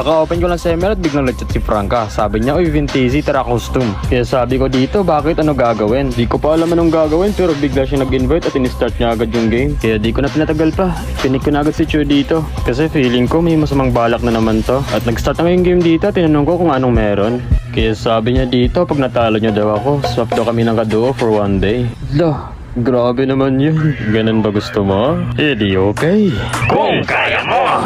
Kaka-open ko lang sa ML at biglang nag-chat si Franca. Sabi niya, uy Vintizzi, tara costume. Kaya sabi ko dito, bakit ano gagawin? Di ko pa alam anong gagawin pero bigla siya nag-invite at in-start niya agad yung game. Kaya di ko na pinatagal pa. Pinik ko na agad si Chu dito. Kasi feeling ko may masamang balak na naman to. At nag-start na yung game dito, tinanong ko kung anong meron. Kaya sabi niya dito, pag natalo niya daw ako, swap daw kami ng kaduo for one day. Lah, grabe naman yun. Ganun ba gusto mo? Eh di okay. Kung kaya mo!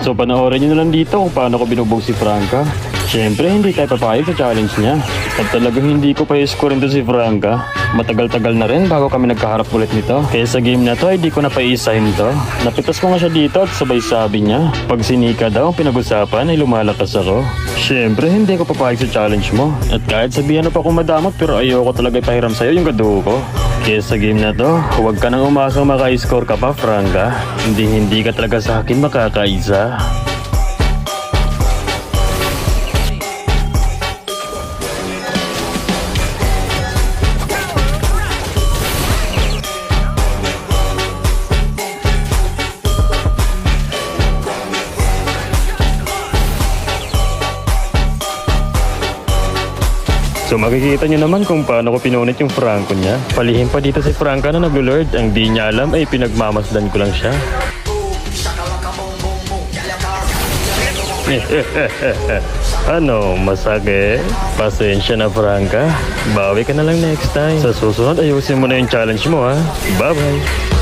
So panoorin nyo na lang dito kung paano ko binubog si Franca. Siyempre hindi tayo papayag sa challenge niya. At talagang hindi ko pa i-score ito si Franca. Matagal-tagal na rin bago kami nagkaharap ulit nito. Kaya sa game na to ay di ko na pa i-sign to. Napitas ko nga siya dito at sabay sabi niya, pag sinika daw ang pinag-usapan ay lumalakas ako. Siyempre hindi ko papayag sa challenge mo. At kahit sabihan na pa akong madamot pero ayoko talaga ipahiram sa'yo yung kaduo ko. Kaya sa game na to, huwag ka nang umasang maka-score ka pa, Franca. Hindi ka talaga sa akin makakaisa. So makikita nyo naman kung paano ko pinunit yung Franco niya. Palihim pa dito si Franca na nag-lord. Ang di niya alam ay pinagmamasdan ko lang siya. Ano, masakit? Pasensya na Franca. Bawi ka na lang next time. Sa susunod ayusin mo na yung challenge mo ha. Bye bye.